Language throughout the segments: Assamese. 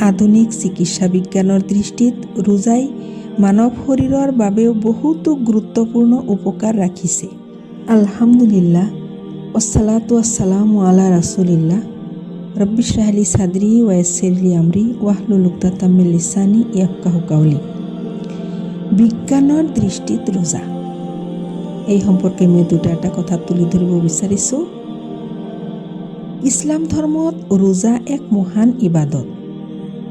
আধুনিক চিকিৎসা বিজ্ঞানৰ দৃষ্টিত ৰোজাই মানৱ শৰীৰৰ বাবেও বহুতো গুৰুত্বপূৰ্ণ উপকাৰ ৰাখিছে। আলহামদুলিল্লাহ, ওয়াসসালাতু ওয়াসসালামু আলা রাসূলিল্লাহ, রব্বি ইশরাহ লি সাদরি ওয়া ইয়াসসির লি আমরি ওয়াহলুল উকদাতাম মিন লিসানি ইয়াফকাহু কাওলি। বিজ্ঞানৰ দৃষ্টিত ৰোজা, এই সম্পৰ্কে মই দুটা কথা তুলি ধৰিব বিচাৰিছোঁ। ইছলাম ধৰ্মত ৰোজা এক মহান ইবাদত।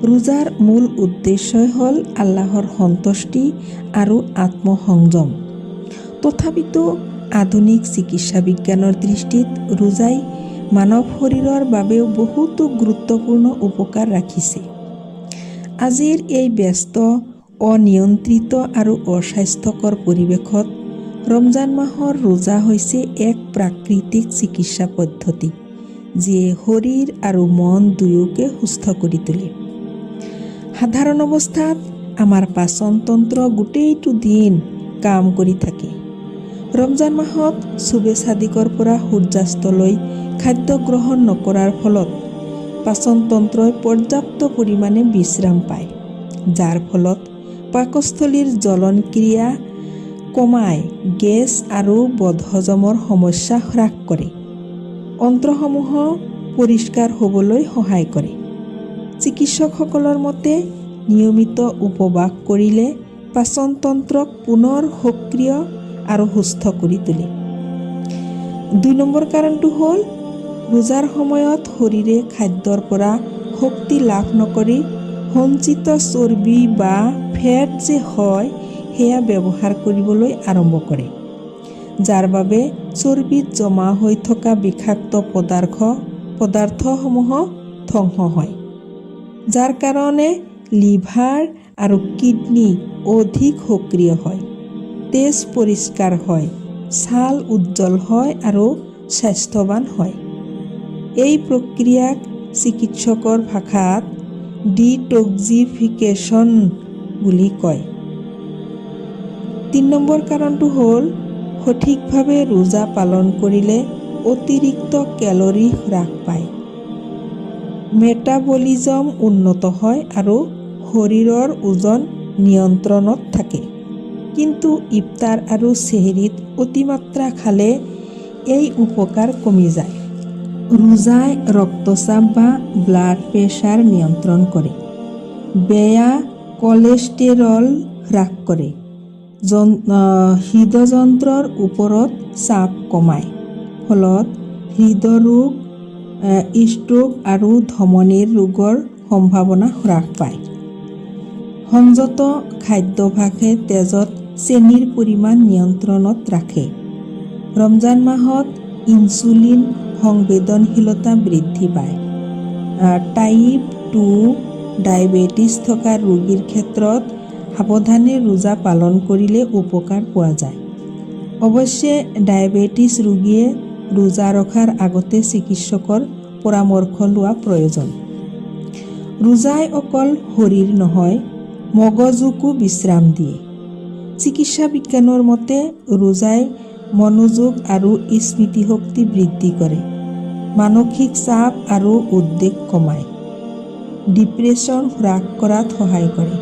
ৰোজাৰ মূল উদ্দেশ্যই হ'ল আল্লাহৰ সন্তুষ্টি আৰু আত্মসংযম। তথাপিতো আধুনিক চিকিৎসা বিজ্ঞানৰ দৃষ্টিত ৰোজাই মানৱ শৰীৰৰ বাবেও বহুতো গুৰুত্বপূৰ্ণ উপকাৰ ৰাখিছে। আজিৰ এই ব্যস্ত, অনিয়ন্ত্ৰিত আৰু অস্বাস্থ্যকৰ পৰিৱেশত ৰমজান মাহৰ ৰোজা হৈছে এক প্ৰাকৃতিক চিকিৎসা পদ্ধতি, যিয়ে শৰীৰ আৰু মন দুয়োকে সুস্থ কৰি তোলে। সাধাৰণ অৱস্থাত আমাৰ পাচনতন্ত্ৰ গোটেইটো দিন কাম কৰি থাকে। ৰমজান মাহত সুবে চাদিকৰ পৰা সূৰ্যাস্তলৈ খাদ্য গ্ৰহণ নকৰাৰ ফলত পাচনতন্ত্ৰই পৰ্যাপ্ত পৰিমাণে বিশ্ৰাম পায়, যাৰ ফলত পাকস্থলীৰ জ্বলনক্ৰিয়া কমাই গেছ আৰু বদহজমৰ সমস্যা হ্ৰাস কৰে, অন্ত্ৰসমূহ পৰিষ্কাৰ হ'বলৈ সহায় কৰে। চিকিৎসকসকলৰ মতে নিয়মিত উপবাস কৰিলে পাচনতন্ত্ৰক পুনৰ সক্ৰিয় আৰু সুস্থ কৰি তোলে। ২ নম্বৰ কাৰণটো হ'ল ৰোজাৰ সময়ত শৰীৰে খাদ্যৰ পৰা শক্তি লাভ নকৰি সঞ্চিত চৰ্বি বা ফেট যে হয় সেয়া ব্যৱহাৰ কৰিবলৈ আৰম্ভ কৰে, যাৰ বাবে চৰ্বিত জমা হৈ থকা বিষাক্ত পদাৰ্থসমূহ ধ্বংস হয়, যাৰ কাৰণে লিভাৰ আৰু কিডনী অধিক সক্ৰিয় হয়, তেজ পৰিষ্কাৰ হয়, ছাল উজ্জ্বল হয় আৰু স্বাস্থ্যৱান হয়। এই প্ৰক্ৰিয়াক চিকিৎসকৰ ভাষাত ডিটক্সিফিকেশ্যন বুলি কয়। ৩ নম্বৰ কাৰণটো হ'ল সঠিকভাৱে ৰোজা পালন কৰিলে অতিৰিক্ত কেলৰি হ্ৰাস পায়, মেটাবলিজম উন্নত হয় আৰু শৰীৰৰ ওজন নিয়ন্ত্ৰণত থাকে। কিন্তু ইফতাৰ আৰু চেহৰিত অতিমাত্ৰা খালে এই উপকাৰ কমি যায়। ৰোজাই ৰক্তচাপ বা ব্লাড প্ৰেছাৰ নিয়ন্ত্ৰণ কৰে, বেয়া কলেষ্টেৰল হ্ৰাস কৰে, হৃদযন্ত্ৰৰ ওপৰত চাপ কমায়, ফলত হৃদৰোগ, ষ্ট্ৰোক আৰু ধমনীৰ ৰোগৰ সম্ভাৱনা হ্ৰাস পায়। সংযত খাদ্যাভ্যাসে তেজত চেনিৰ পৰিমাণ নিয়ন্ত্ৰণত ৰাখে। ৰমজান মাহত ইনচুলিন সংবেদনশীলতা বৃদ্ধি পায়। টাইপ 2 ডায়েবেটিছ থকা ৰোগীৰ ক্ষেত্ৰত সাৱধানে ৰোজা পালন কৰিলে উপকাৰ পোৱা যায়। অৱশ্যে ডায়েবেটিছ ৰোগীয়ে ৰোজা ৰখাৰ আগতে চিকিৎসকৰ পৰামৰ্শ লোৱা প্ৰয়োজন। ৰোজাই অকল শৰীৰ নহয়, মগজুকো বিশ্ৰাম দিয়ে। চিকিৎসা বিজ্ঞানৰ মতে ৰোজাই মনোযোগ আৰু স্মৃতিশক্তি বৃদ্ধি কৰে, মানসিক চাপ আৰু উদ্বেগ কমায়, ডিপ্ৰেছন হ্ৰাস কৰাত সহায় কৰে।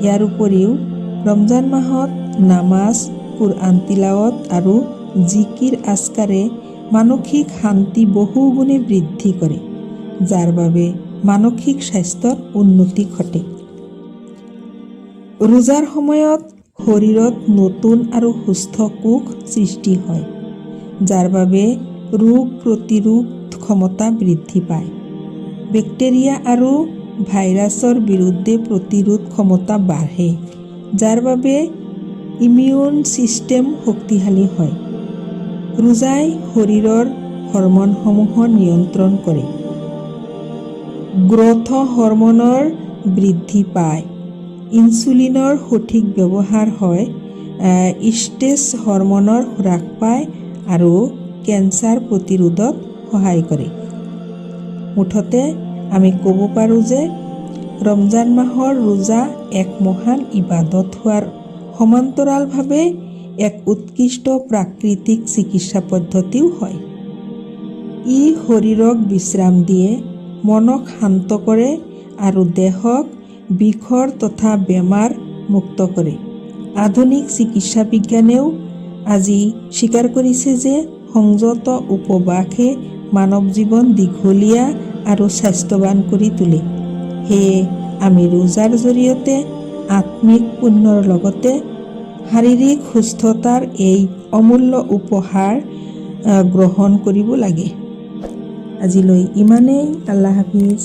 ইয়াৰ উপৰিও ৰমজান মাহত নামাজ, কুৰআন তিলাৱত আৰু জিকিৰ আজকাৰে মানসিক শান্তি বহুগুণে বৃদ্ধি কৰে, যাৰ বাবে মানসিক স্বাস্থ্যৰ উন্নতি ঘটে। ৰোজাৰ সময়ত শৰীৰত নতুন আৰু সুস্থ কোষ সৃষ্টি হয়, যাৰ বাবে ৰোগ প্ৰতিৰোধ ক্ষমতা বৃদ্ধি পায়। বেক্টেৰিয়া আৰু ভাইৰাছৰ বিৰুদ্ধে প্ৰতিৰোধ ক্ষমতা বাঢ়ে, যাৰ বাবে ইমিউন ছিষ্টেম শক্তিশালী হয়। ৰোজাই শৰীৰৰ হৰম'নসমূহ নিয়ন্ত্ৰণ কৰে, গ্ৰথ হৰম'নৰ বৃদ্ধি পায়, ইনচুলিনৰ সঠিক ব্যৱহাৰ হয়, ষ্ট্ৰেছ হৰম'নৰ হ্ৰাস পায় আৰু কেঞ্চাৰ প্ৰতিৰোধত সহায় কৰে। মুঠতে আমি ক'ব পাৰোঁ যে ৰমজান মাহৰ ৰোজা এক মহান ইবাদত হোৱাৰ সমান্তৰালভাৱে এক উৎকৃষ্ট প্ৰাকৃতিক চিকিৎসা পদ্ধতিও হয়। ই শৰীৰক বিশ্ৰাম দিয়ে, মনক শান্ত কৰে আৰু দেহক বিষৰ তথা বেমাৰ মুক্ত কৰে। আধুনিক চিকিৎসা বিজ্ঞানেও আজি স্বীকাৰ কৰিছে যে সংযত উপবাসে মানৱ জীৱন দীঘলীয়া আৰু স্বাস্থ্যৱান কৰি তোলে। সেয়ে আমি ৰোজাৰ জৰিয়তে আত্মিক পুণ্যৰ লগতে শাৰীৰিক সুস্থতাৰ এই অমূল্য উপহাৰ গ্ৰহণ কৰিব লাগে। আজিলৈ ইমানেই। আল্লাহ হাফিজ।